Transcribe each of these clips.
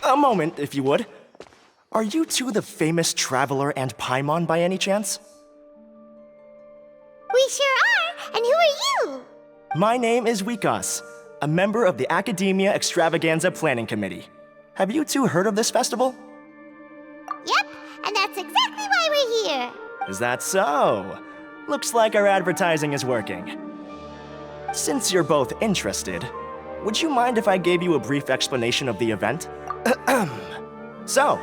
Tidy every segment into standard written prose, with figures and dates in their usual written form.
A moment, if you would. Are you two the famous Traveler and Paimon by any chance? We sure are, and who are you? My name is Wikas, a member of the Academia Extravaganza Planning Committee. Have you two heard of this festival? Yep, and that's exactly why we're here. Is that so? Looks like our advertising is working. Since you're both interested, would you mind if I gave you a brief explanation of the event? So,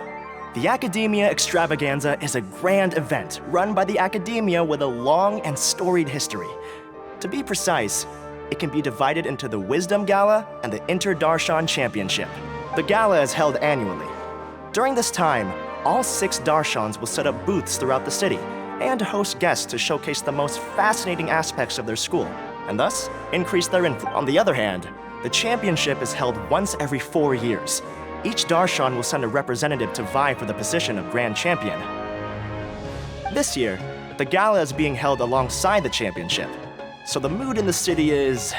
the Academia Extravaganza is a grand event run by the Academia with a long and storied history. To be precise, it can be divided into the Wisdom Gala and the Inter-Darshan Championship. The gala is held annually. During this time, all 6 Darshans will set up booths throughout the city and host guests to showcase the most fascinating aspects of their school, and thus increase their influence. On the other hand, the championship is held once every 4 years. Each Darshan will send a representative to vie for the position of Grand Champion. This year, the gala is being held alongside the championship, so the mood in the city is,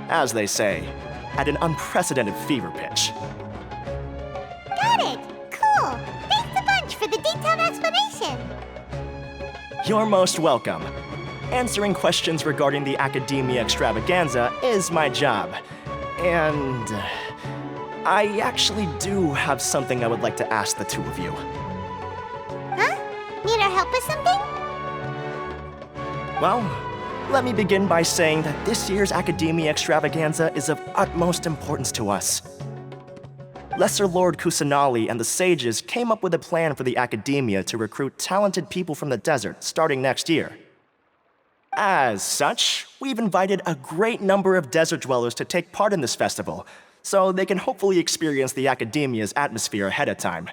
as they say, at an unprecedented fever pitch. Got it! Cool! Thanks a bunch for the detailed explanation! You're most welcome. Answering questions regarding the Academia Extravaganza is my job. And I actually do have something I would like to ask the two of you. Huh? Need our help with something? Well, let me begin by saying that this year's Academia Extravaganza is of utmost importance to us. Lesser Lord Kusanali and the sages came up with a plan for the Academia to recruit talented people from the desert starting next year. As such, we've invited a great number of desert dwellers to take part in this festival, so they can hopefully experience the Academia's atmosphere ahead of time.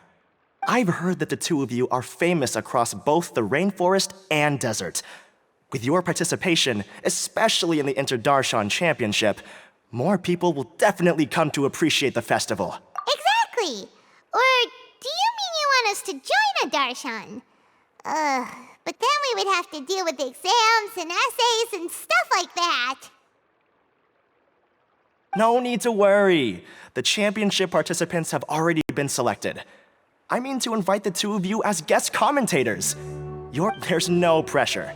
I've heard that the two of you are famous across both the rainforest and desert. With your participation, especially in the Inter-Darshan Championship, more people will definitely come to appreciate the festival. Exactly! Or do you mean you want us to join a Darshan? But then we would have to deal with exams and essays and stuff like that. No need to worry. The championship participants have already been selected. I mean to invite the two of you as guest commentators. There's no pressure.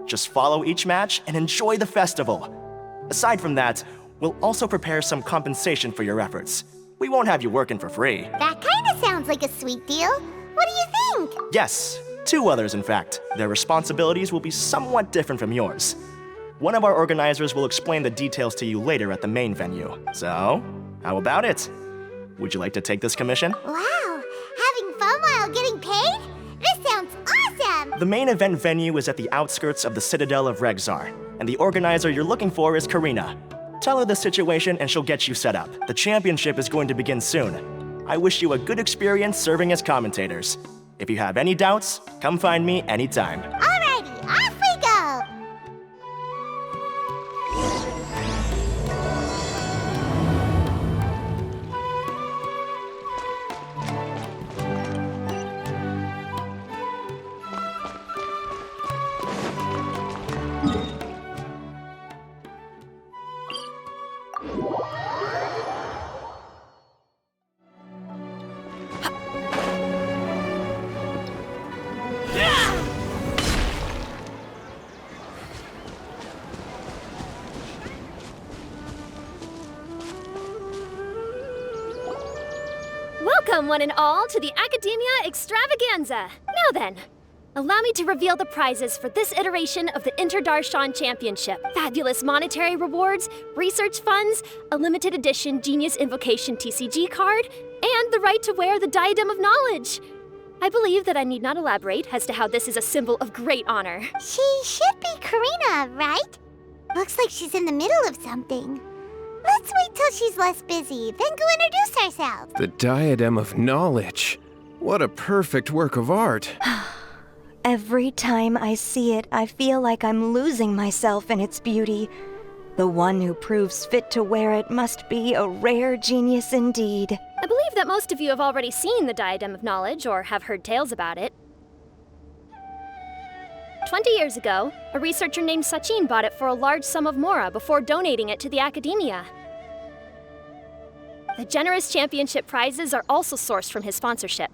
Just follow each match and enjoy the festival. Aside from that, we'll also prepare some compensation for your efforts. We won't have you working for free. That kinda sounds like a sweet deal. What do you think? Yes, 2 others in fact. Their responsibilities will be somewhat different from yours. One of our organizers will explain the details to you later at the main venue. So, how about it? Would you like to take this commission? Wow! Having fun while getting paid? This sounds awesome! The main event venue is at the outskirts of the Citadel of Regzar, and the organizer you're looking for is Khaenri'ah. Tell her the situation and she'll get you set up. The championship is going to begin soon. I wish you a good experience serving as commentators. If you have any doubts, come find me anytime. Alrighty, off we go! Welcome, one and all, to the Academia Extravaganza. Now then, allow me to reveal the prizes for this iteration of the Inter-Darshan Championship. Fabulous monetary rewards, research funds, a limited edition Genius Invocation TCG card, and the right to wear the Diadem of Knowledge. I believe that I need not elaborate as to how this is a symbol of great honor. She should be Khaenri'ah, right? Looks like she's in the middle of something. Let's wait till she's less busy, then go introduce ourselves. The Diadem of Knowledge. What a perfect work of art. Every time I see it, I feel like I'm losing myself in its beauty. The one who proves fit to wear it must be a rare genius indeed. I believe that most of you have already seen the Diadem of Knowledge or have heard tales about it. 20 years ago, a researcher named Sachin bought it for a large sum of Mora before donating it to the Academia. The generous championship prizes are also sourced from his sponsorship.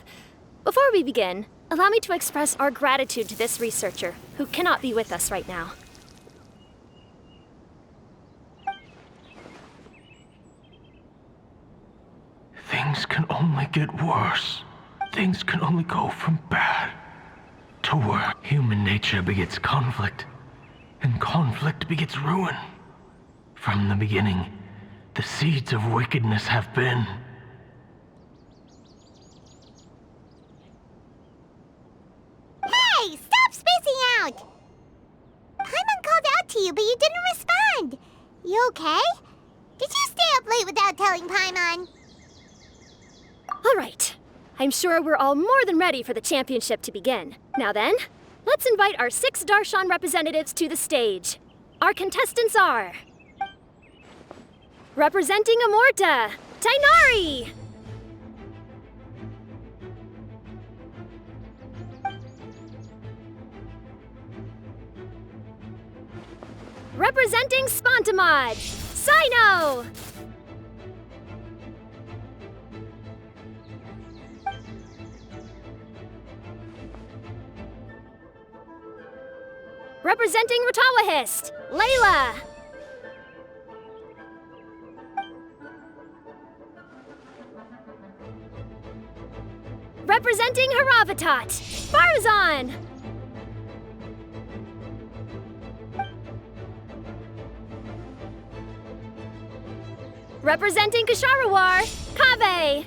Before we begin, allow me to express our gratitude to this researcher, who cannot be with us right now. Things can only get worse. Things can only go from bad to worse. Human nature begets conflict, and conflict begets ruin. From the beginning, the seeds of wickedness have been. Hey, stop spacing out! Paimon called out to you, but you didn't respond. You okay? Did you stay up late without telling Paimon? All right. I'm sure we're all more than ready for the championship to begin. Now then, let's invite our 6 Darshan representatives to the stage. Our contestants are... Representing Amorta, Tighnari! Representing Spontamod, Sino! Representing Ratawahist, Layla! Representing Haravatat, Farazan! Representing Kasharawar, Kaveh!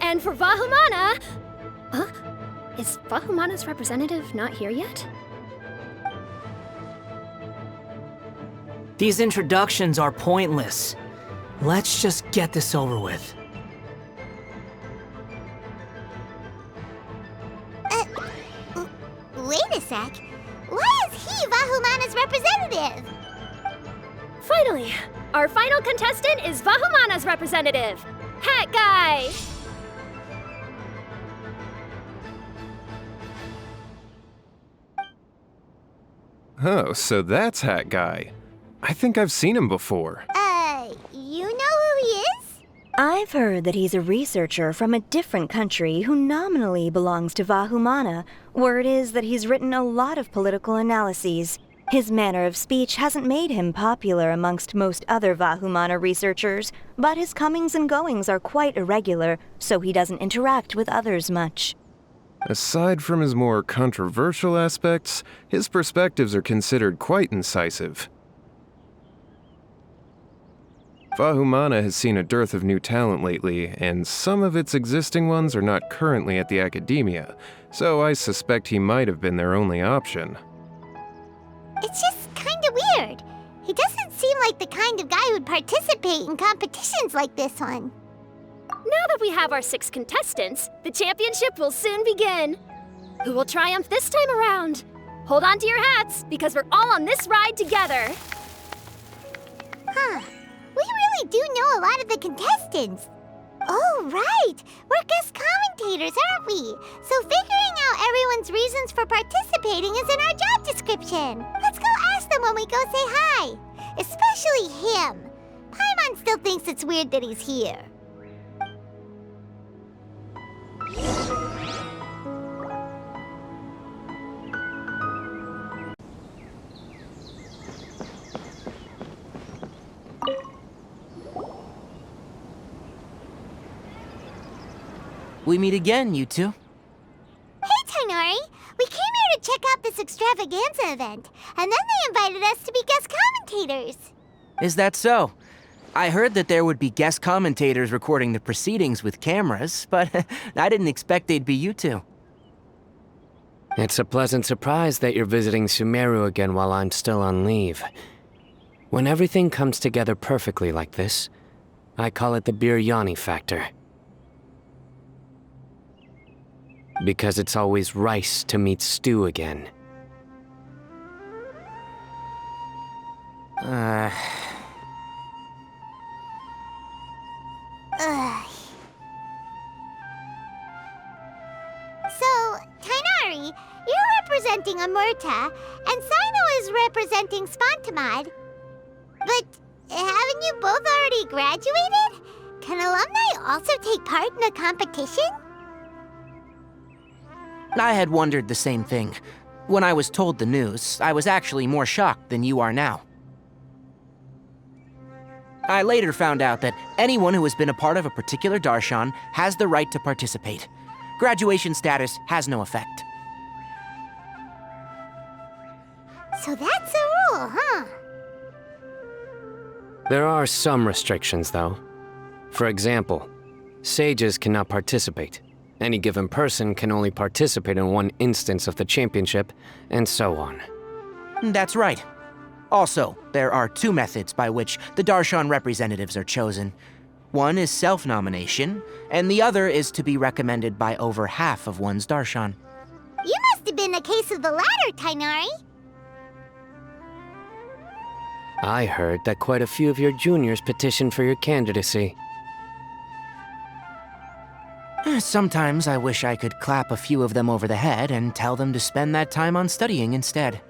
And for Vahumana... Huh? Is Vahumana's representative not here yet? These introductions are pointless. Let's just get this over with. Wait a sec. Why is he Vahumana's representative? Finally! Our final contestant is Vahumana's representative, Hat Guy! Oh, so that's Hat Guy. I think I've seen him before. You know who he is? I've heard that he's a researcher from a different country who nominally belongs to Vahumana. Word is that he's written a lot of political analyses. His manner of speech hasn't made him popular amongst most other Vahumana researchers, but his comings and goings are quite irregular, so he doesn't interact with others much. Aside from his more controversial aspects, his perspectives are considered quite incisive. Vahumana has seen a dearth of new talent lately, and some of its existing ones are not currently at the academia, so I suspect he might have been their only option. It's just kinda weird. He doesn't seem like the kind of guy who'd participate in competitions like this one. Now that we have our 6 contestants, the championship will soon begin. Who will triumph this time around? Hold on to your hats, because we're all on this ride together. Huh. We really do know a lot of the contestants. Oh, right! We're guest commentators, aren't we? So figuring out everyone's reasons for participating is in our job description. Let's go ask them when we go say hi. Especially him. Paimon still thinks it's weird that he's here. We meet again, you two. Hey, Tighnari! We came here to check out this extravaganza event, and then they invited us to be guest commentators. Is that so? I heard that there would be guest commentators recording the proceedings with cameras, but I didn't expect they'd be you two. It's a pleasant surprise that you're visiting Sumeru again while I'm still on leave. When everything comes together perfectly like this, I call it the biryani factor. Because it's always rice to meet stew again. Ugh. So, Tighnari, you're representing Amurta, and Sino is representing Spontamod. haven't you both already graduated? Can alumni also take part in a competition? I had wondered the same thing. When I was told the news, I was actually more shocked than you are now. I later found out that anyone who has been a part of a particular darshan has the right to participate. Graduation status has no effect. So that's a rule, huh? There are some restrictions, though. For example, sages cannot participate. Any given person can only participate in one instance of the championship, and so on. That's right. Also, there are two methods by which the darshan representatives are chosen. One is self-nomination, and the other is to be recommended by over half of one's darshan. You must have been a case of the latter, Tighnari. I heard that quite a few of your juniors petitioned for your candidacy. Sometimes I wish I could clap a few of them over the head and tell them to spend that time on studying instead.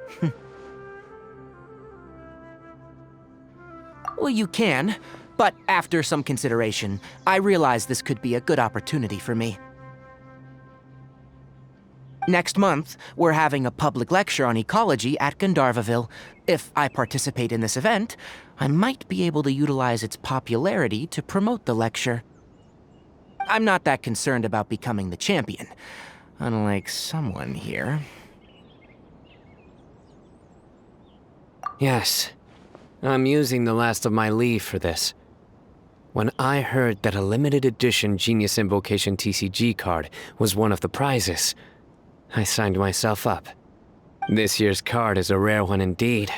Well, you can, but after some consideration, I realized this could be a good opportunity for me. Next month, we're having a public lecture on ecology at Gandharvaville. If I participate in this event, I might be able to utilize its popularity to promote the lecture. I'm not that concerned about becoming the champion, unlike someone here. Yes, I'm using the last of my leave for this. When I heard that a limited edition Genius Invocation TCG card was one of the prizes, I signed myself up. This year's card is a rare one indeed.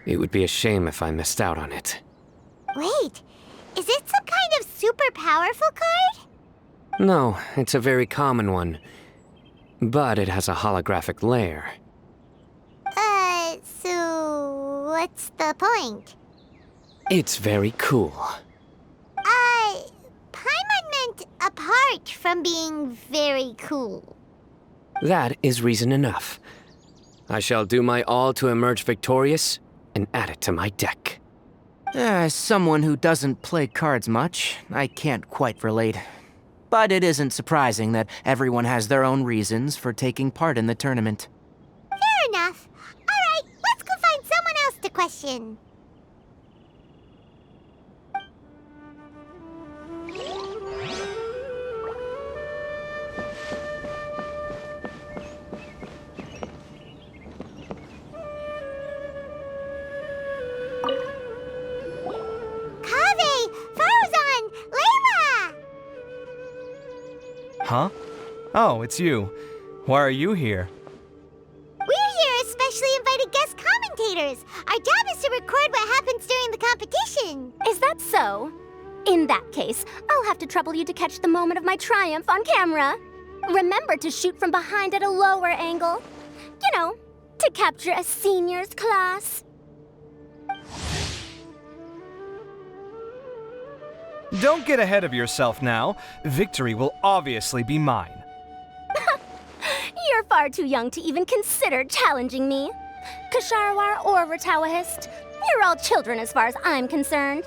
It would be a shame if I missed out on it. Wait, is it some kind of super powerful card? No, it's a very common one. But it has a holographic layer. So what's the point? It's very cool. Paimon meant apart from being very cool. That is reason enough. I shall do my all to emerge victorious and add it to my deck. As someone who doesn't play cards much, I can't quite relate. But it isn't surprising that everyone has their own reasons for taking part in the tournament. Fair enough. Alright, let's go find someone else to question. Huh? Oh, it's you. Why are you here? We're here as specially invited guest commentators. Our job is to record what happens during the competition. Is that so? In that case, I'll have to trouble you to catch the moment of my triumph on camera. Remember to shoot from behind at a lower angle. You know, to capture a seniors class. Don't get ahead of yourself now. Victory will obviously be mine. You're far too young to even consider challenging me. Khaenri'ah or Ratawahist, you're all children as far as I'm concerned.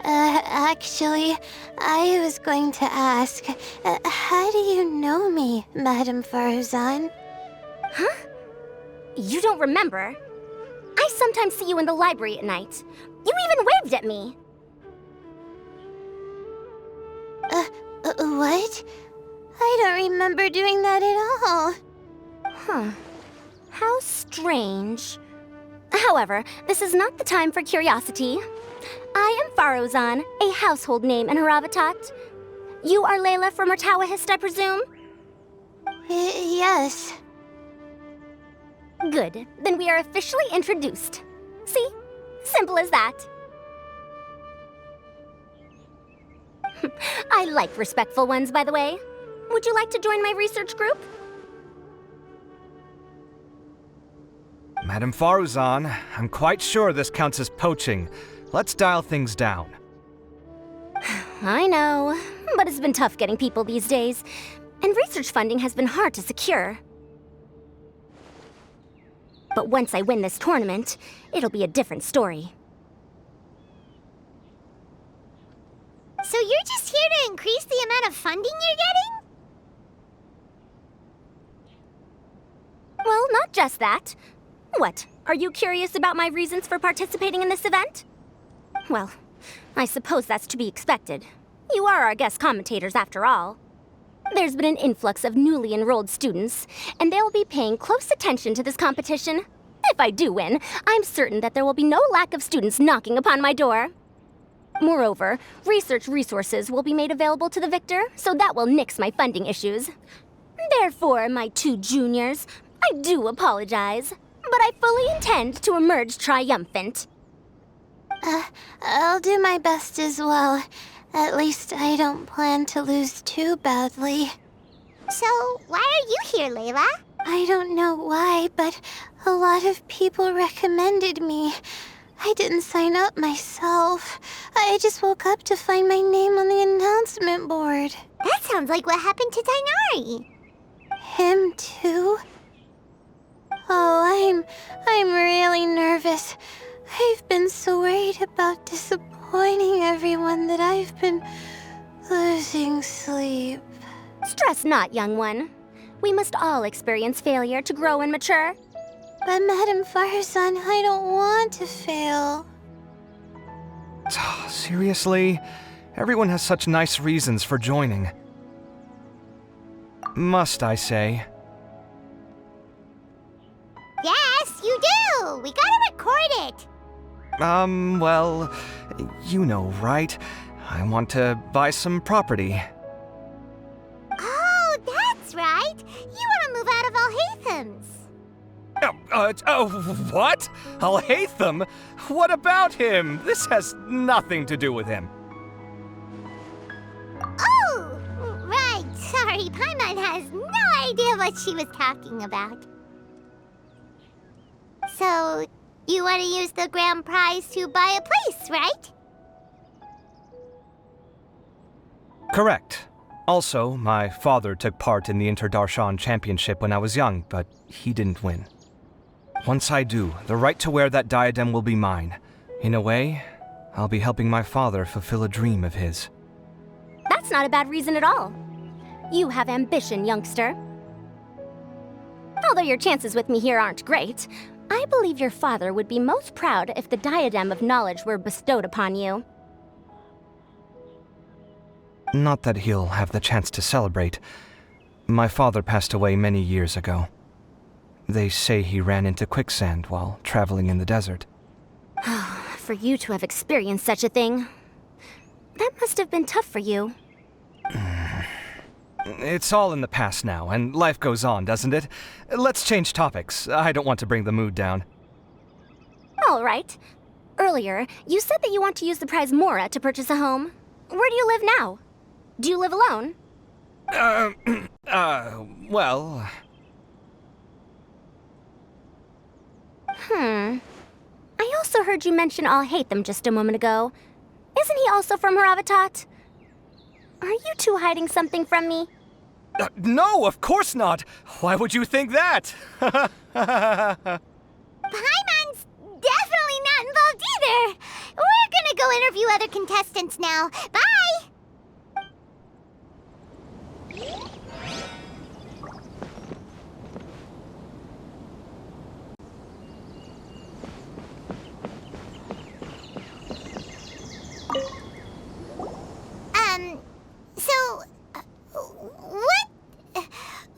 Actually, I was going to ask, how do you know me, Madame Faruzan? Huh? You don't remember? I sometimes see you in the library at night. You even waved at me. What? I don't remember doing that at all. Huh. How strange. However, this is not the time for curiosity. I am Faruzan, a household name in Haravatat. You are Layla from Ratawahist, I presume? Yes. Good. Then we are officially introduced. See? Simple as that. I like respectful ones, by the way. Would you like to join my research group? Madame Faruzan, I'm quite sure this counts as poaching. Let's dial things down. I know, but it's been tough getting people these days, and research funding has been hard to secure. But once I win this tournament, it'll be a different story. So you're just here to increase the amount of funding you're getting? Well, not just that. What, are you curious about my reasons for participating in this event? Well, I suppose that's to be expected. You are our guest commentators after all. There's been an influx of newly enrolled students, and they'll be paying close attention to this competition. If I do win, I'm certain that there will be no lack of students knocking upon my door. Moreover, research resources will be made available to the victor, so that will nix my funding issues. Therefore, my two juniors, I do apologize, but I fully intend to emerge triumphant. I'll do my best as well. At least I don't plan to lose too badly. So, why are you here, Layla? I don't know why, but a lot of people recommended me. I didn't sign up myself. I just woke up to find my name on the announcement board. That sounds like what happened to Dainari. Him too? Oh, I'm really nervous. I've been so worried about disappointing everyone that I've been losing sleep. Stress not, young one. We must all experience failure to grow and mature. But Madame Farzan, I don't want to fail. Seriously? Everyone has such nice reasons for joining. Must I say? Yes, you do! We gotta record it! Well, you know, right? I want to buy some property. Oh, that's right! You want to move out of Alhatham's. What? Alhaitham? What about him? This has nothing to do with him. Oh, right. Sorry, Paimon has no idea what she was talking about. So, you want to use the grand prize to buy a place, right? Correct. Also, my father took part in the Interdarshan Championship when I was young, but he didn't win. Once I do, the right to wear that diadem will be mine. In a way, I'll be helping my father fulfill a dream of his. That's not a bad reason at all. You have ambition, youngster. Although your chances with me here aren't great, I believe your father would be most proud if the diadem of knowledge were bestowed upon you. Not that he'll have the chance to celebrate. My father passed away many years ago. They say he ran into quicksand while traveling in the desert. For you to have experienced such a thing, that must have been tough for you. It's all in the past now, and life goes on, doesn't it? Let's change topics. I don't want to bring the mood down. All right. Earlier, you said that you want to use the prize Mora to purchase a home. Where do you live now? Do you live alone? Well... I also heard you mention Alhaitham just a moment ago. Isn't he also from Haravatat? Are you two hiding something from me? No, of course not! Why would you think that? Paimon's definitely not involved either! We're gonna go interview other contestants now. Bye!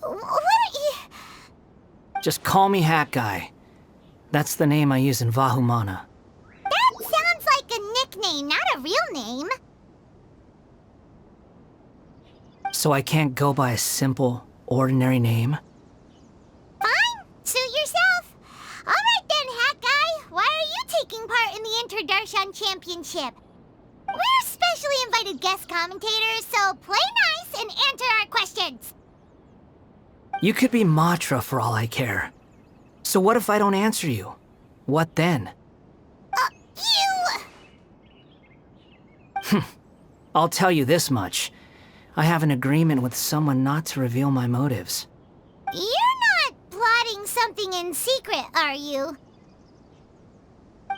What are you... Just call me Hat Guy. That's the name I use in Vahumana. That sounds like a nickname, not a real name. So I can't go by a simple, ordinary name? Fine, suit yourself. All right then, Hat Guy. Why are you taking part in the Interdarshan Championship? We're specially invited guest commentators, so play nice and answer our questions. You could be Matra for all I care. So what if I don't answer you? What then? I'll tell you this much. I have an agreement with someone not to reveal my motives. You're not plotting some something in secret, are you?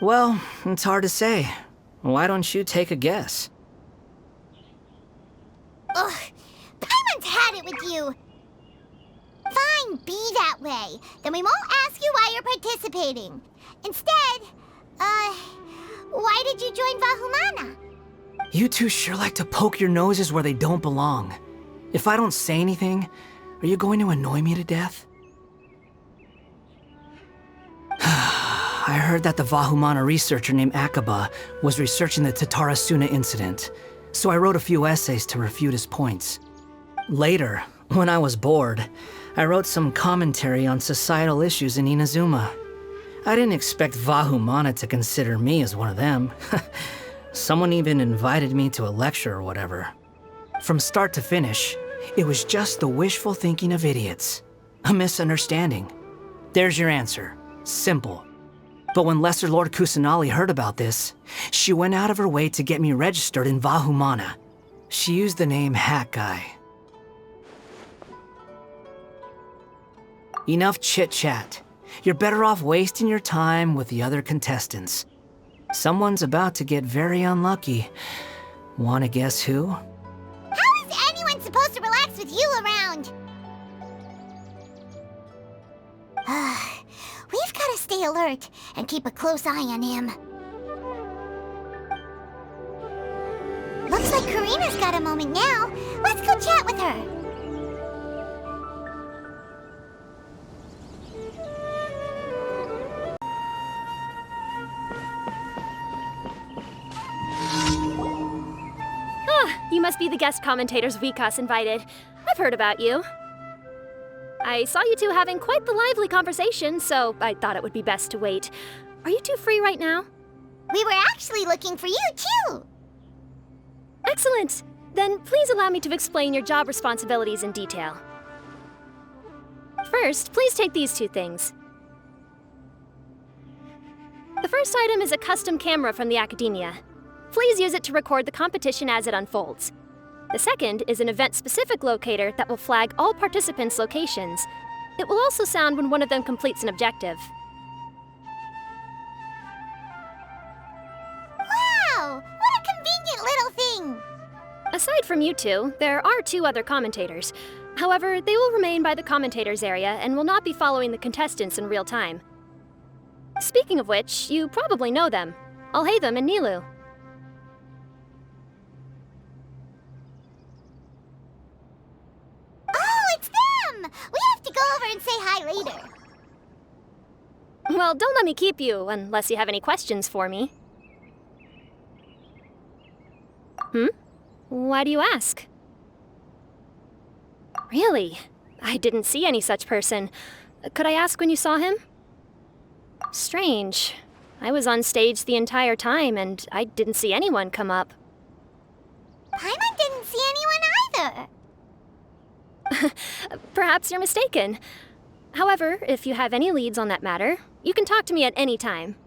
Well, it's hard to say. Why don't you take a guess? Ugh, Paimon's had it with you. Fine, be that way. Then we won't ask you why you're participating. Instead, why did you join Vahumana? You two sure like to poke your noses where they don't belong. If I don't say anything, are you going to annoy me to death? I heard that the Vahumana researcher named Akaba was researching the Tatarasuna incident, so I wrote a few essays to refute his points. Later, when I was bored, I wrote some commentary on societal issues in Inazuma. I didn't expect Vahumana to consider me as one of them. Someone even invited me to a lecture or whatever. From start to finish, it was just the wishful thinking of idiots. A misunderstanding. There's your answer. Simple. But when Lesser Lord Kusanali heard about this, she went out of her way to get me registered in Vahumana. She used the name Hat Guy. Enough chit-chat. You're better off wasting your time with the other contestants. Someone's about to get very unlucky. Wanna guess who? How is anyone supposed to relax with you around? We've got to stay alert and keep a close eye on him. Looks like Karina's got a moment now. Let's go chat with her. You must be the guest commentators Vikas invited. I've heard about you. I saw you two having quite the lively conversation, so I thought it would be best to wait. Are you two free right now? We were actually looking for you, too. Excellent! Then please allow me to explain your job responsibilities in detail. First, please take these two things. The first item is a custom camera from the Academia. Please use it to record the competition as it unfolds. The second is an event-specific locator that will flag all participants' locations. It will also sound when one of them completes an objective. Wow! What a convenient little thing! Aside from you two, there are two other commentators. However, they will remain by the commentators area and will not be following the contestants in real time. Speaking of which, you probably know them. Alhaitham and Nilu. We have to go over and say hi later. Well, don't let me keep you, unless you have any questions for me. Why do you ask? Really? I didn't see any such person. Could I ask when you saw him? Strange. I was on stage the entire time, and I didn't see anyone come up. Paimon didn't see anyone either. Perhaps you're mistaken. However, if you have any leads on that matter, you can talk to me at any time.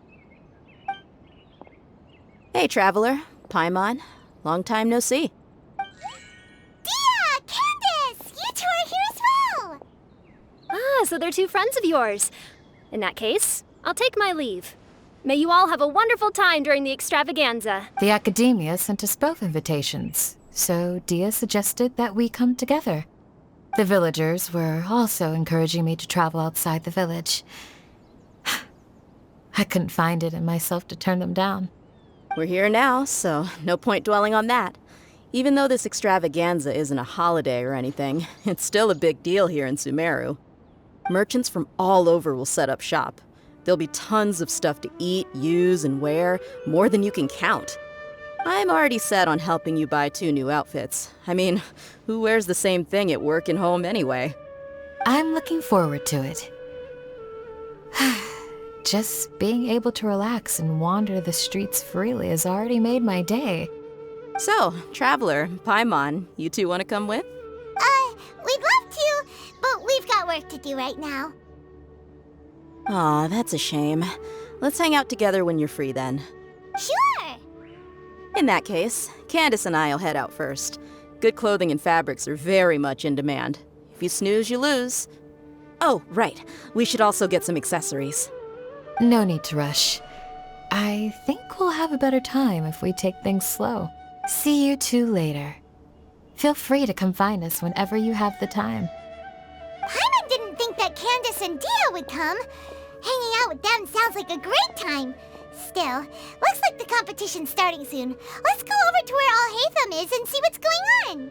Hey, Traveler. Paimon. Long time no see. Dia! Candace! You two are here as well! Ah, so they're two friends of yours. In that case, I'll take my leave. May you all have a wonderful time during the extravaganza. The Academia sent us both invitations, so Dia suggested that we come together. The villagers were also encouraging me to travel outside the village. I couldn't find it in myself to turn them down. We're here now, so no point dwelling on that. Even though this extravaganza isn't a holiday or anything, it's still a big deal here in Sumeru. Merchants from all over will set up shop. There'll be tons of stuff to eat, use, and wear, more than you can count. I'm already set on helping you buy 2 new outfits. I mean, who wears the same thing at work and home anyway? I'm looking forward to it. Just being able to relax and wander the streets freely has already made my day. So, Traveler, Paimon, you two want to come with? We'd love to, but we've got work to do right now. Aw, that's a shame. Let's hang out together when you're free then. Sure! In that case, Candace and I'll head out first. Good clothing and fabrics are very much in demand. If you snooze, you lose. Oh, right. We should also get some accessories. No need to rush. I think we'll have a better time if we take things slow. See you two later. Feel free to come find us whenever you have the time. Paimon didn't think that Candace and Dia would come. Hanging out with them sounds like a great time. Still, looks like the competition's starting soon. Let's go over to where Alhaitham is and see what's going on.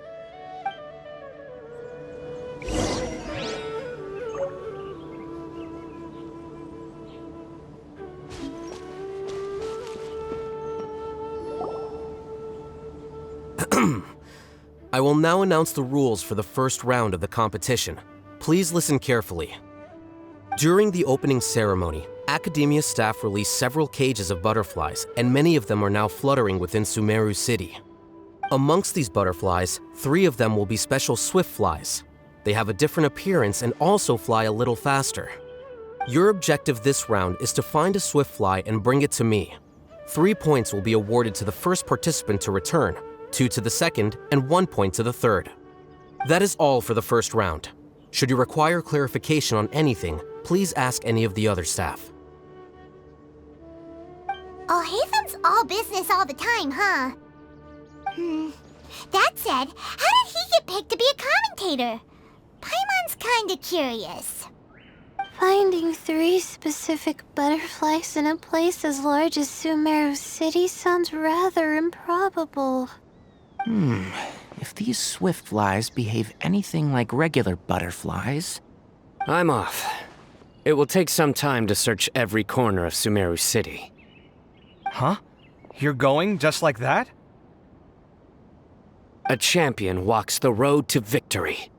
I will now announce the rules for the first round of the competition. Please listen carefully. During the opening ceremony, Academia staff released several cages of butterflies, and many of them are now fluttering within Sumeru City. Amongst these butterflies, 3 of them will be special swift flies. They have a different appearance and also fly a little faster. Your objective this round is to find a swift fly and bring it to me. 3 points will be awarded to the first participant to return, 2 to the second, and 1 point to the third. That is all for the first round. Should you require clarification on anything, please ask any of the other staff. Alhaitham's all business all the time, huh? That said, how did he get picked to be a commentator? Paimon's kinda curious. Finding 3 specific butterflies in a place as large as Sumeru City sounds rather improbable. If these swift flies behave anything like regular butterflies... I'm off. It will take some time to search every corner of Sumeru City. Huh? You're going just like that? A champion walks the road to victory.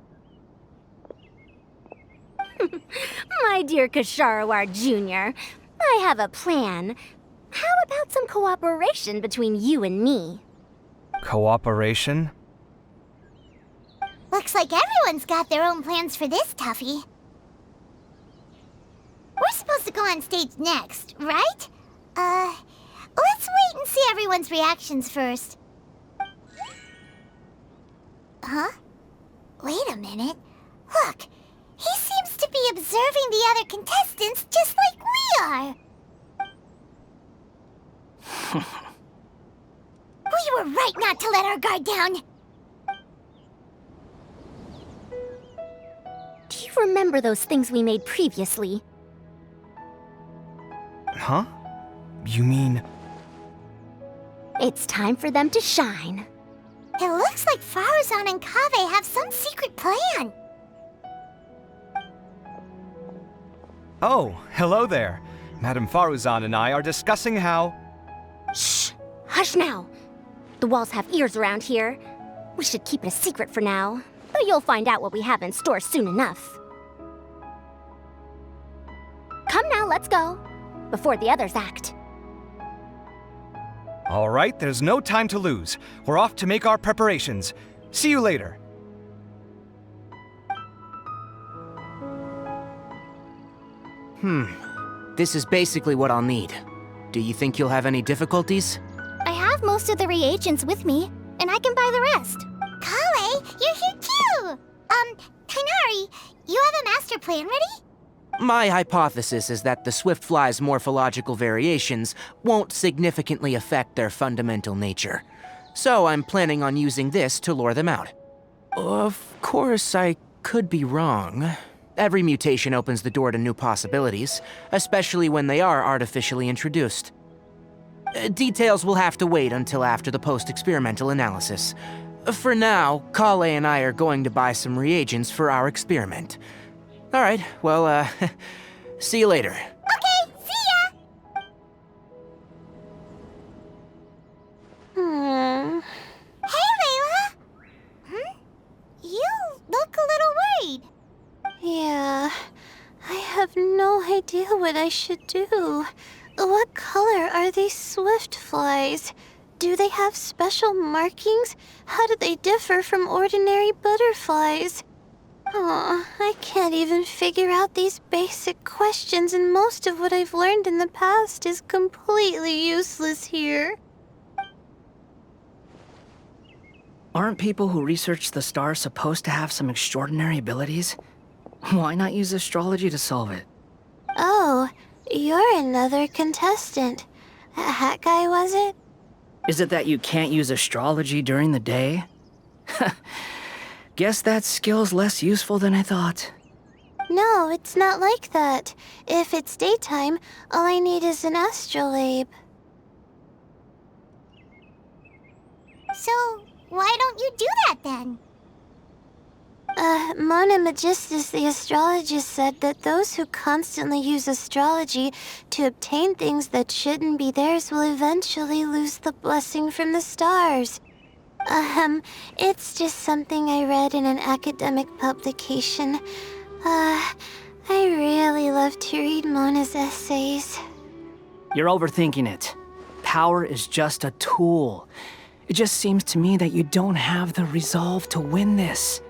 My dear Kasharawar Jr., I have a plan. How about some cooperation between you and me? Cooperation? Looks like everyone's got their own plans for this, Tuffy. We're supposed to go on stage next, right? Let's wait and see everyone's reactions first. Huh? Wait a minute. Look, he seems to be observing the other contestants just like we are. We were right not to let our guard down. Do you remember those things we made previously? Huh? You mean... It's time for them to shine. It looks like Faruzan and Kaveh have some secret plan. Oh, hello there. Madame Faruzan and I are discussing how... Shh! Hush now! The walls have ears around here. We should keep it a secret for now, but you'll find out what we have in store soon enough. Come now, let's go, before the others act. All right, there's no time to lose. We're off to make our preparations. See you later. This is basically what I'll need. Do you think you'll have any difficulties? I have most of the reagents with me, and I can buy the rest. Kale, you're here too! Khaenri'ah, you have a master plan ready? My hypothesis is that the swift fly's morphological variations won't significantly affect their fundamental nature. So I'm planning on using this to lure them out. Of course, I could be wrong. Every mutation opens the door to new possibilities, especially when they are artificially introduced. Details will have to wait until after the post-experimental analysis. For now, Kale and I are going to buy some reagents for our experiment. All right, well, see you later. Okay, see ya! Hey, Layla! You look a little worried. Yeah, I have no idea what I should do. What color are these swift flies? Do they have special markings? How do they differ from ordinary butterflies? Oh, I can't even figure out these basic questions, and most of what I've learned in the past is completely useless here. Aren't people who research the stars supposed to have some extraordinary abilities? Why not use astrology to solve it? Oh, you're another contestant. Hat guy, was it? Is it that you can't use astrology during the day? Guess that skill's less useful than I thought. No, it's not like that. If it's daytime, all I need is an astrolabe. So, why don't you do that then? Mona Magistus, the astrologist, said that those who constantly use astrology to obtain things that shouldn't be theirs will eventually lose the blessing from the stars. It's just something I read in an academic publication. I really love to read Mona's essays. You're overthinking it. Power is just a tool. It just seems to me that you don't have the resolve to win this.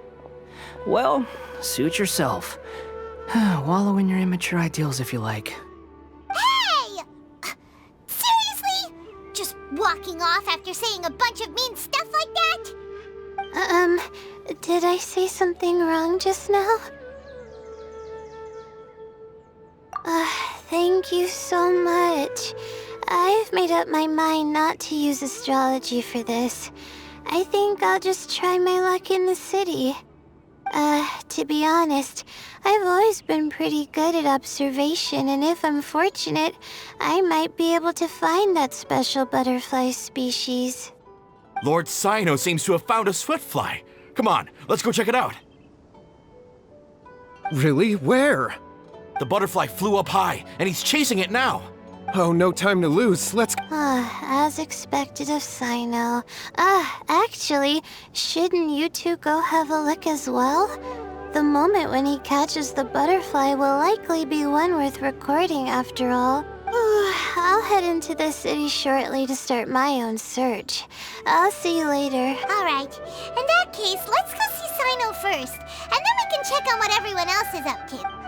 Well, suit yourself. Wallow in your immature ideals if you like. Hey! Seriously? Just walking off after saying a bunch of mean stuff like that? Did I say something wrong just now? Thank you so much. I've made up my mind not to use astrology for this. I think I'll just try my luck in the city. To be honest, I've always been pretty good at observation, and if I'm fortunate, I might be able to find that special butterfly species. Lord Cyno seems to have found a swiftfly. Come on, let's go check it out. Really? Where? The butterfly flew up high, and he's chasing it now. Oh, no time to lose. Let's... As expected of Cyno. Actually, shouldn't you two go have a look as well? The moment when he catches the butterfly will likely be one worth recording after all. I'll head into the city shortly to start my own search. I'll see you later. Alright, in that case, let's go see Cyno first, and then we can check on what everyone else is up to.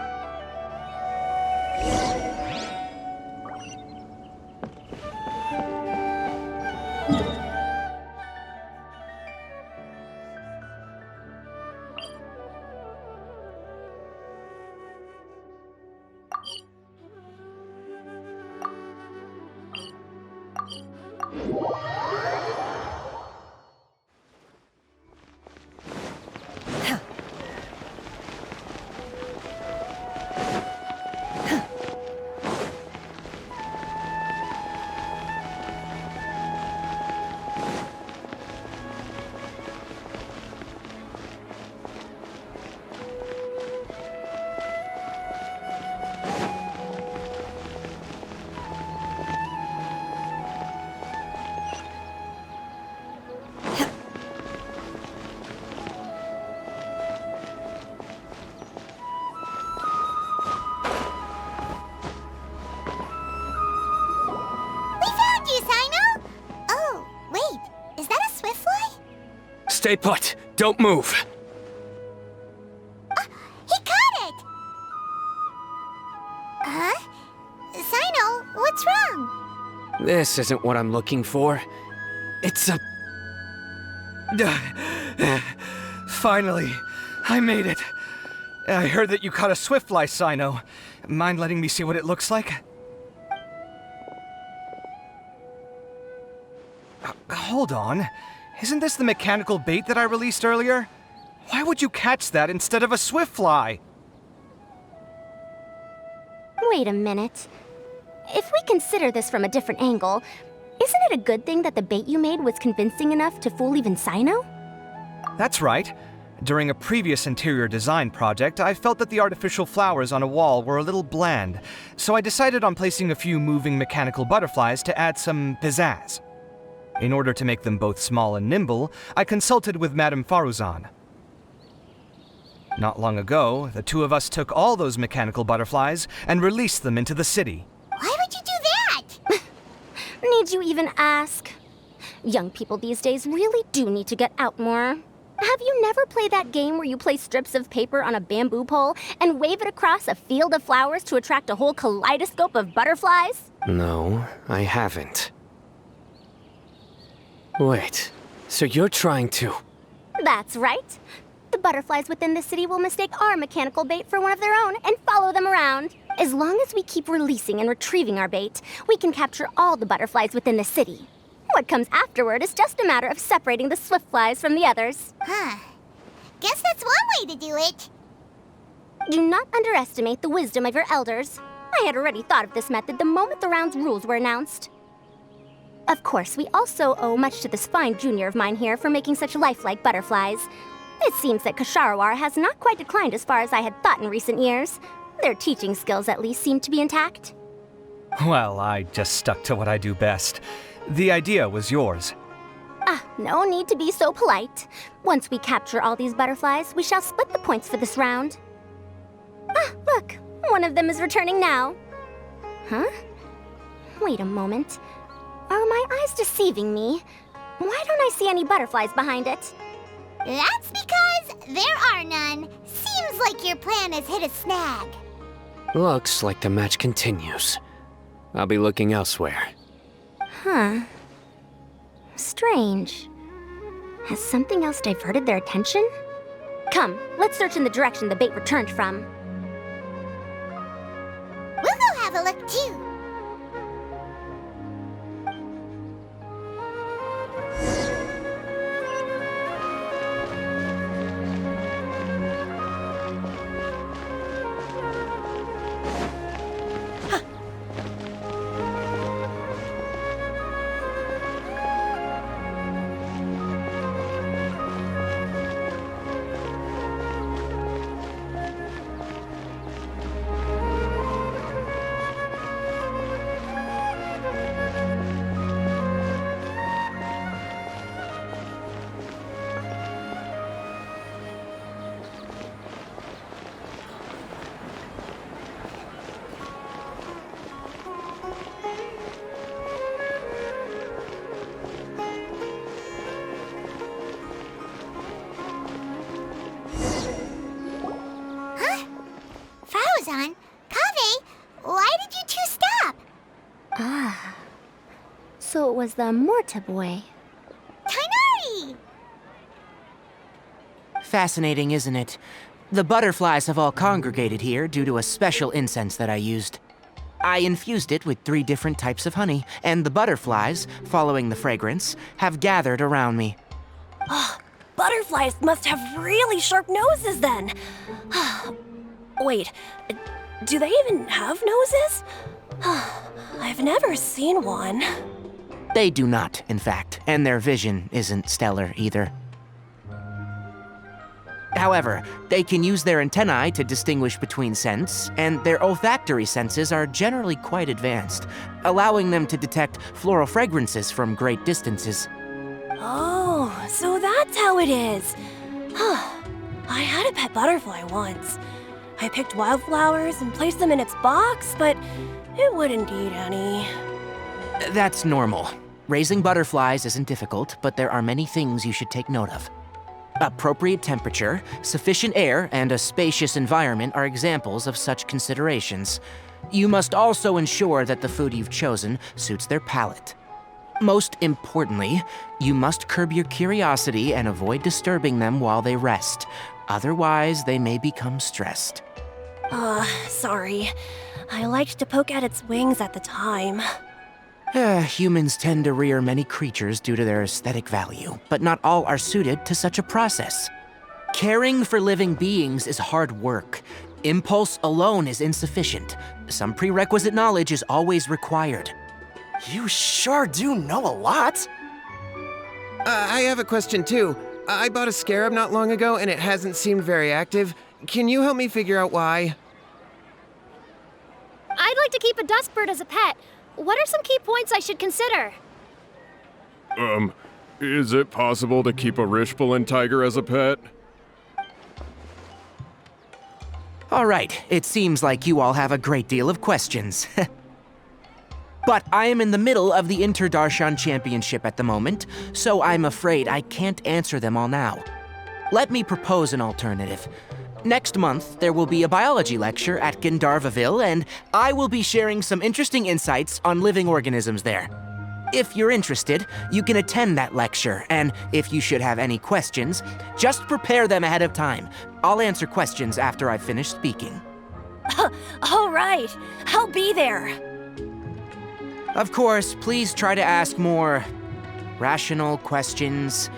Stay put. Don't move. He caught it! Huh? Cyno, what's wrong? This isn't what I'm looking for. It's a... Finally, I made it. I heard that you caught a swiftfly, Cyno. Mind letting me see what it looks like? Hold on. Isn't this the mechanical bait that I released earlier? Why would you catch that instead of a swiftfly? Wait a minute. If we consider this from a different angle, isn't it a good thing that the bait you made was convincing enough to fool even Cyno? That's right. During a previous interior design project, I felt that the artificial flowers on a wall were a little bland, so I decided on placing a few moving mechanical butterflies to add some pizzazz. In order to make them both small and nimble, I consulted with Madame Faruzan. Not long ago, the two of us took all those mechanical butterflies and released them into the city. Why would you do that? Need you even ask? Young people these days really do need to get out more. Have you never played that game where you place strips of paper on a bamboo pole and wave it across a field of flowers to attract a whole kaleidoscope of butterflies? No, I haven't. Wait, so you're trying to... That's right. The butterflies within the city will mistake our mechanical bait for one of their own and follow them around. As long as we keep releasing and retrieving our bait, we can capture all the butterflies within the city. What comes afterward is just a matter of separating the swift flies from the others. Huh. Guess that's one way to do it. Do not underestimate the wisdom of your elders. I had already thought of this method the moment the round's rules were announced. Of course, we also owe much to this fine junior of mine here for making such lifelike butterflies. It seems that Khaenri'ah has not quite declined as far as I had thought in recent years. Their teaching skills at least seem to be intact. Well, I just stuck to what I do best. The idea was yours. No need to be so polite. Once we capture all these butterflies, we shall split the points for this round. Look, one of them is returning now. Huh? Wait a moment. Are my eyes deceiving me? Why don't I see any butterflies behind it? That's because there are none. Seems like your plan has hit a snag. Looks like the match continues. I'll be looking elsewhere. Huh. Strange. Has something else diverted their attention? Come, let's search in the direction the bait returned from. We'll go have a look too. So it was the Morta boy. Khaenri'ah! Fascinating, isn't it? The butterflies have all congregated here due to a special incense that I used. I infused it with 3 different types of honey, and the butterflies, following the fragrance, have gathered around me. Butterflies must have really sharp noses then. Wait, do they even have noses? I've never seen one. They do not, in fact, and their vision isn't stellar either. However, they can use their antennae to distinguish between scents, and their olfactory senses are generally quite advanced, allowing them to detect floral fragrances from great distances. Oh, so that's how it is. I had a pet butterfly once. I picked wildflowers and placed them in its box, but it wouldn't eat any. That's normal. Raising butterflies isn't difficult, but there are many things you should take note of. Appropriate temperature, sufficient air, and a spacious environment are examples of such considerations. You must also ensure that the food you've chosen suits their palate. Most importantly, you must curb your curiosity and avoid disturbing them while they rest. Otherwise, they may become stressed. Sorry. I liked to poke at its wings at the time. Humans tend to rear many creatures due to their aesthetic value, but not all are suited to such a process. Caring for living beings is hard work. Impulse alone is insufficient. Some prerequisite knowledge is always required. You sure do know a lot. I have a question too. I bought a scarab not long ago and it hasn't seemed very active. Can you help me figure out why? I'd like to keep a dustbird as a pet. What are some key points I should consider? Is it possible to keep a Rishbalin tiger as a pet? All right, it seems like you all have a great deal of questions. But I am in the middle of the Inter-Darshan Championship at the moment, so I'm afraid I can't answer them all now. Let me propose an alternative. Next month, there will be a biology lecture at Gandharvaville, and I will be sharing some interesting insights on living organisms there. If you're interested, you can attend that lecture, and if you should have any questions, just prepare them ahead of time. I'll answer questions after I've finished speaking. All right, I'll be there. Of course, please try to ask more rational questions.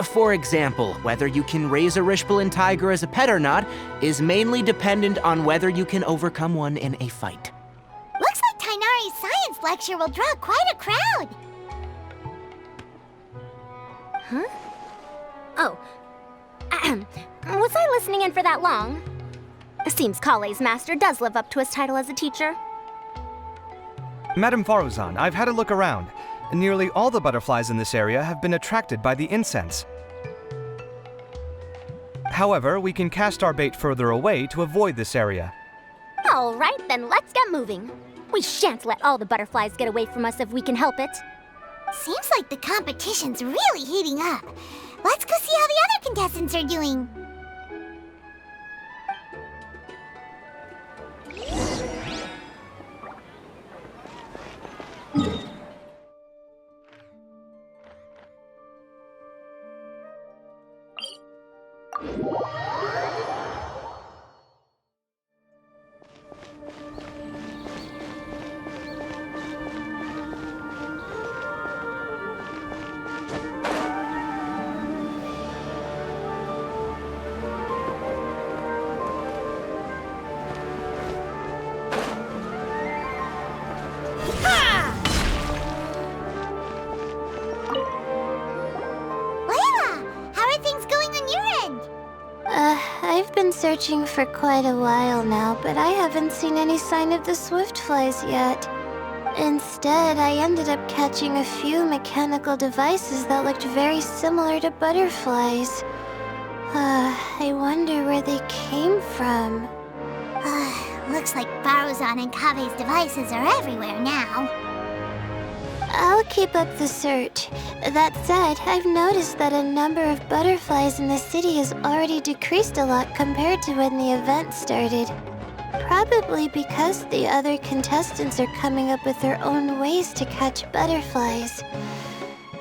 For example, whether you can raise a Rishbalin tiger as a pet or not is mainly dependent on whether you can overcome one in a fight. Looks like Tighnari's science lecture will draw quite a crowd. Huh? Oh. Was I listening in for that long? Seems Kale's master does live up to his title as a teacher. Madame Faruzan, I've had a look around. Nearly all the butterflies in this area have been attracted by the incense. However, we can cast our bait further away to avoid this area. All right, then let's get moving. We shan't let all the butterflies get away from us if we can help it. Seems like the competition's really heating up. Let's go see how the other contestants are doing. I've been searching for quite a while now, but I haven't seen any sign of the swiftflies yet. Instead, I ended up catching a few mechanical devices that looked very similar to butterflies. I wonder where they came from. Looks like Faruzan and Kave's devices are everywhere now. I'll keep up the search. That said, I've noticed that a number of butterflies in the city has already decreased a lot compared to when the event started. Probably because the other contestants are coming up with their own ways to catch butterflies.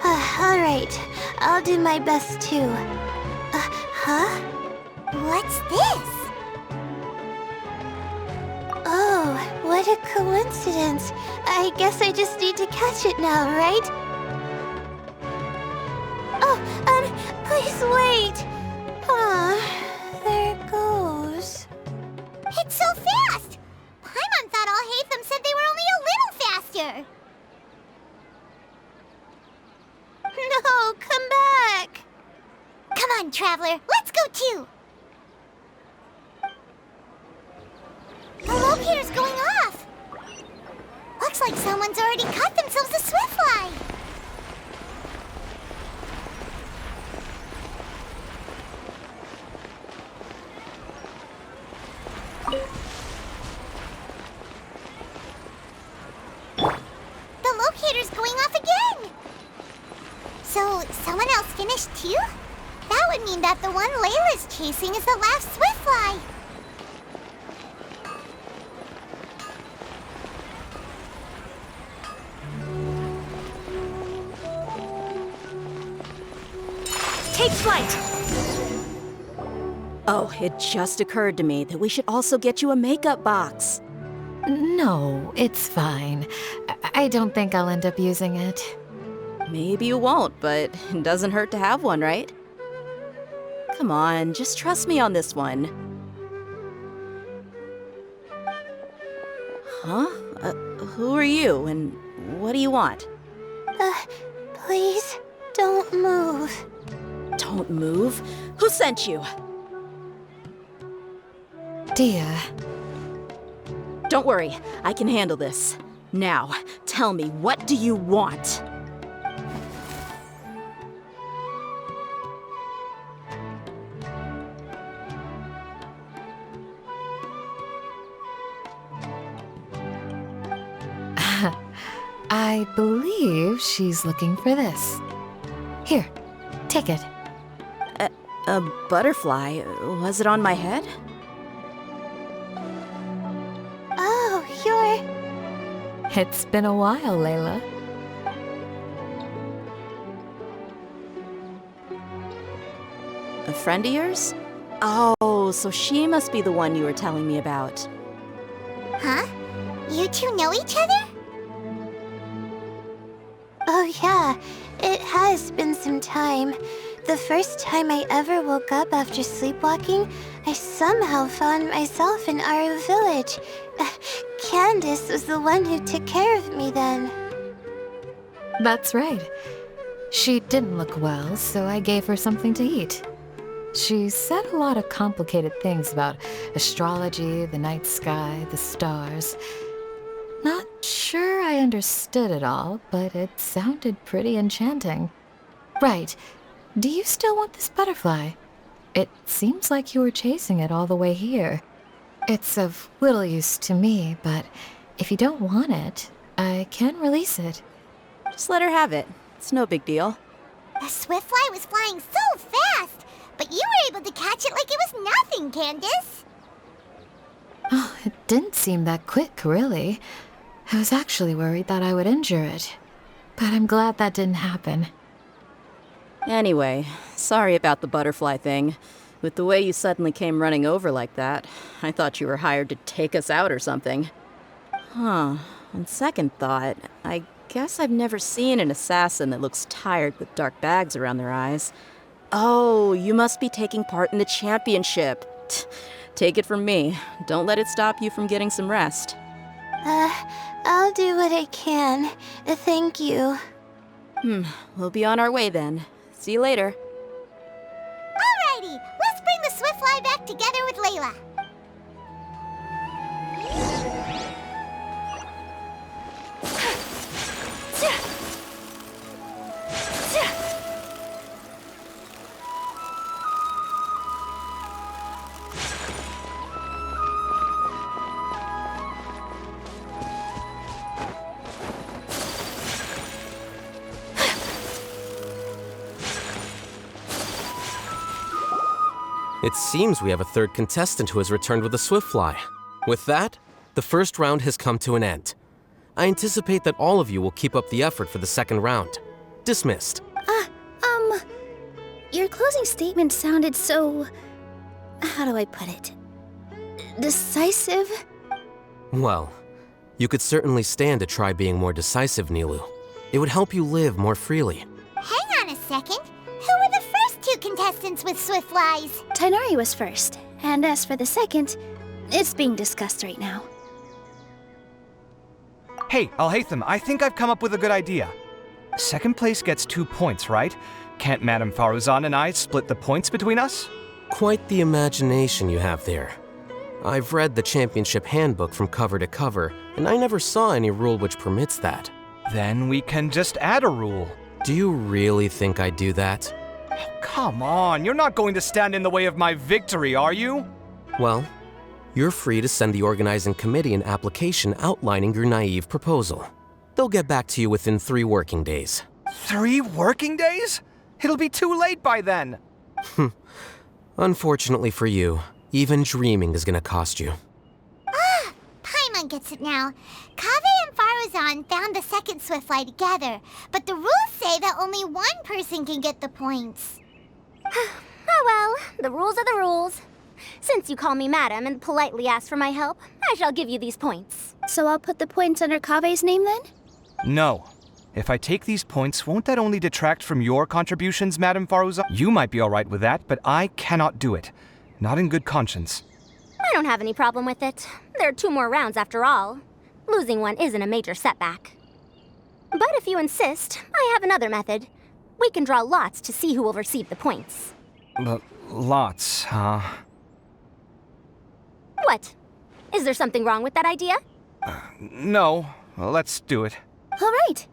Alright, I'll do my best too. Huh? What's this? Oh, what a coincidence. I guess I just need to catch it now, right? Oh, please wait. There it goes. It's so fast! Paimon thought all Hatham said they were only a little faster. No, come back. Come on, Traveler, let's go too. The locator's going off! Looks like someone's already caught themselves a swiftfly! The locator's going off again! So, someone else finished too? That would mean that the one Layla's chasing is the last swiftfly! Take flight! Oh, it just occurred to me that we should also get you a makeup box. No, it's fine. I don't think I'll end up using it. Maybe you won't, but it doesn't hurt to have one, right? Come on, just trust me on this one. Huh? Who are you, and what do you want? Please, don't move. Don't move? Who sent you? Dia. Don't worry, I can handle this. Now, tell me, what do you want? I believe she's looking for this. Here, take it. A butterfly? Was it on my head? Oh, you're... It's been a while, Layla. friend of yours? Oh, so she must be the one you were telling me about. Huh? You two know each other? Oh yeah, it has been some time. The first time I ever woke up after sleepwalking, I somehow found myself in our village. Candace was the one who took care of me then. That's right. She didn't look well, so I gave her something to eat. She said a lot of complicated things about astrology, the night sky, the stars. Not sure I understood it all, but it sounded pretty enchanting. Right. Do you still want this butterfly? It seems like you were chasing it all the way here. It's of little use to me, but if you don't want it, I can release it. Just let her have it. It's no big deal. The swiftfly was flying so fast, but you were able to catch it like it was nothing, Candace. Oh, it didn't seem that quick, really. I was actually worried that I would injure it. But I'm glad that didn't happen. Anyway, sorry about the butterfly thing. With the way you suddenly came running over like that, I thought you were hired to take us out or something. Huh. On second thought, I guess I've never seen an assassin that looks tired with dark bags around their eyes. Oh, you must be taking part in the championship. Take it from me. Don't let it stop you from getting some rest. I'll do what I can. Thank you. We'll be on our way then. See you later. Alrighty, let's bring the swiftfly back together with Layla. It seems we have a third contestant who has returned with a swiftfly. With that, the first round has come to an end. I anticipate that all of you will keep up the effort for the second round. Dismissed. Your closing statement sounded so... how do I put it? Decisive? Well, you could certainly stand to try being more decisive, Nilu. It would help you live more freely. Hang on a second. Who were the first two contestants with swiftflies? Tighnari was first, and as for the second, it's being discussed right now. Hey, Alhaitham, I think I've come up with a good idea. Second place gets 2 points, right? Can't Madame Faruzan and I split the points between us? Quite the imagination you have there. I've read the championship handbook from cover to cover, and I never saw any rule which permits that. Then we can just add a rule. Do you really think I'd do that? Oh, come on, you're not going to stand in the way of my victory, are you? Well, you're free to send the organizing committee an application outlining your naive proposal. They'll get back to you within 3 working days. 3 working days? It'll be too late by then. Unfortunately for you, even dreaming is gonna cost you. Paimon gets it now. Kaveh and Faruzan found the second swiftfly together, but the rules say that only one person can get the points. Oh well, the rules are the rules. Since you call me madam and politely ask for my help, I shall give you these points. So I'll put the points under Kaveh's name then? No. If I take these points, won't that only detract from your contributions, Madame Faruzan? You might be all right with that, but I cannot do it. Not in good conscience. I don't have any problem with it. There are 2 more rounds after all. Losing one isn't a major setback. But if you insist, I have another method. We can draw lots to see who will receive the points. Lots, huh? What? Is there something wrong with that idea? No. Well, let's do it. All right.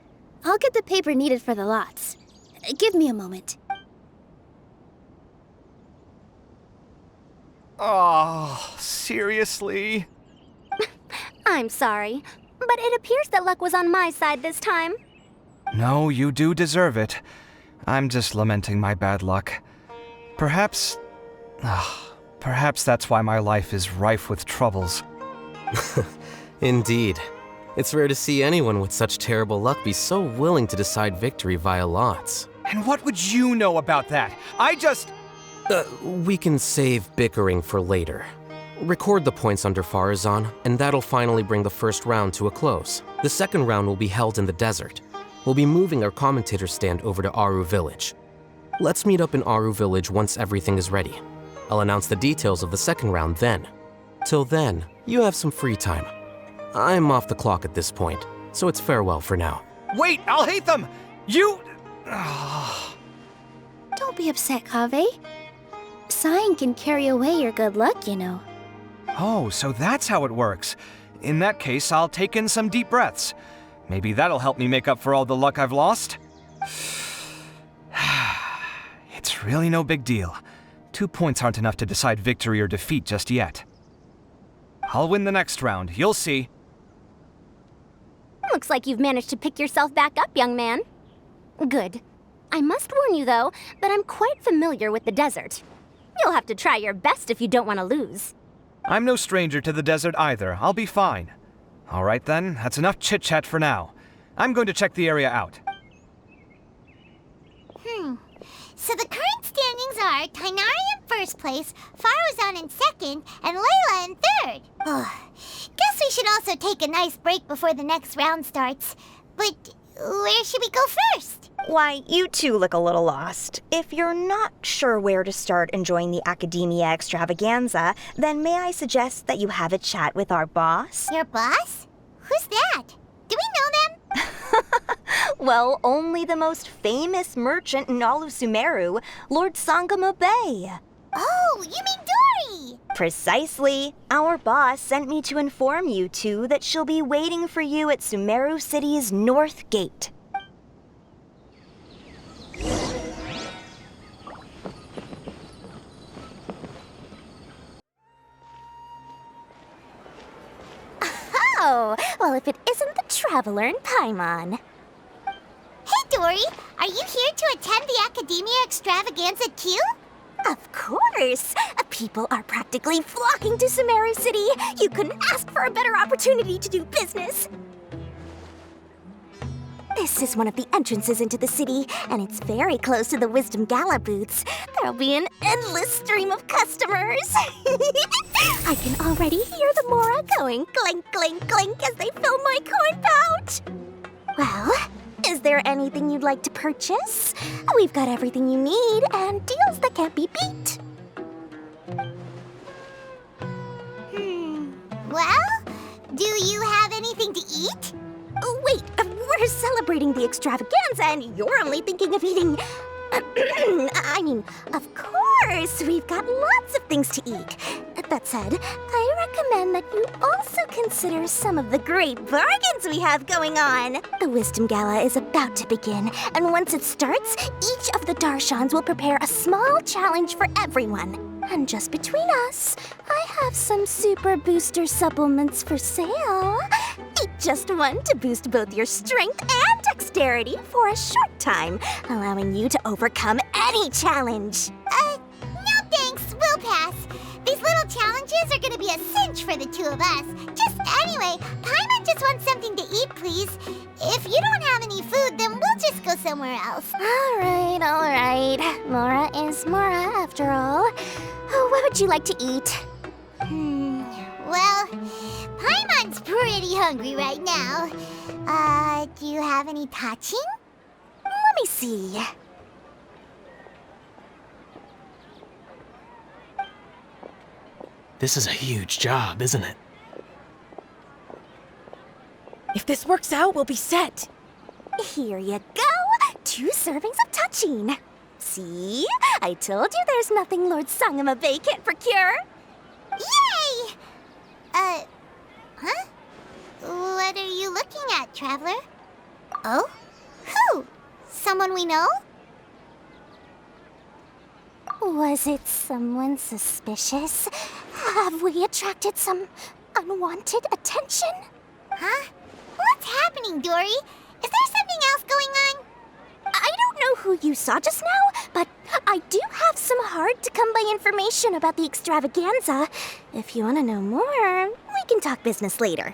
I'll get the paper needed for the lots. Give me a moment. Oh, seriously? I'm sorry, but it appears that luck was on my side this time. No, you do deserve it. I'm just lamenting my bad luck. Perhaps that's why my life is rife with troubles. Indeed. It's rare to see anyone with such terrible luck be so willing to decide victory via lots. And what would you know about that? I just... We can save bickering for later. Record the points under Farazan, and that'll finally bring the first round to a close. The second round will be held in the desert. We'll be moving our commentator stand over to Aru Village. Let's meet up in Aru Village once everything is ready. I'll announce the details of the second round then. Till then, you have some free time. I'm off the clock at this point, so it's farewell for now. Wait, I'll hate them! You... Don't be upset, Kaveh. Sighing can carry away your good luck, you know. Oh, so that's how it works. In that case, I'll take in some deep breaths. Maybe that'll help me make up for all the luck I've lost. It's really no big deal. 2 points aren't enough to decide victory or defeat just yet. I'll win the next round, you'll see. Looks like you've managed to pick yourself back up, young man. Good. I must warn you, though, that I'm quite familiar with the desert. You'll have to try your best if you don't want to lose. I'm no stranger to the desert either. I'll be fine. All right then, that's enough chit-chat for now. I'm going to check the area out. So the current standings are Khaenri'ah in first place, Farazan in second, and Layla in third. Guess we should also take a nice break before the next round starts. But where should we go first? Why, you two look a little lost. If you're not sure where to start enjoying the Academia Extravaganza, then may I suggest that you have a chat with our boss? Your boss? Who's that? Do we know them? Well, only the most famous merchant in all of Sumeru, Lord Sangamo Bay. Oh, you mean Dory! Precisely. Our boss sent me to inform you two that she'll be waiting for you at Sumeru City's North Gate. Oh, well, if it isn't the Traveler in Paimon. Hey, Dory! Are you here to attend the Academia Extravaganza too? Of course! People are practically flocking to Sumeru City. You couldn't ask for a better opportunity to do business. This is one of the entrances into the city, and it's very close to the Wisdom Gala booths. There'll be an endless stream of customers. I can already hear the Mora going clink, clink, clink as they fill my coin pouch. Well, is there anything you'd like to purchase? We've got everything you need and deals that can't be beat. Well, do you have anything to eat? Oh, wait, we're celebrating the extravaganza and you're only thinking of eating... I mean, of course, we've got lots of things to eat. That said, I recommend that you also consider some of the great bargains we have going on. The Wisdom Gala is about to begin, and once it starts, each of the Darshans will prepare a small challenge for everyone. And just between us, I have some super booster supplements for sale. Eat just one to boost both your strength and dexterity for a short time, allowing you to overcome any challenge. No thanks, we'll pass. These little challenges are gonna be a cinch for the two of us. Just anyway, Paimon just wants something to eat, please. If you don't have any food, then we'll just go somewhere else. All right. Mora is Mora, after all. What would you like to eat? Well, Paimon's pretty hungry right now. Do you have any touching? Let me see. This is a huge job, isn't it? If this works out, we'll be set. Here you go. 2 servings of touching. See? I told you there's nothing Lord Sangamo Bay can't procure. Yay! Huh? What are you looking at, Traveler? Oh? Who? Someone we know? Was it someone suspicious? Have we attracted some unwanted attention? Huh? What's happening, Dory? Is there something else going on? I don't know who you saw just now, but I do have some hard-to-come-by information about the extravaganza. If you want to know more, we can talk business later.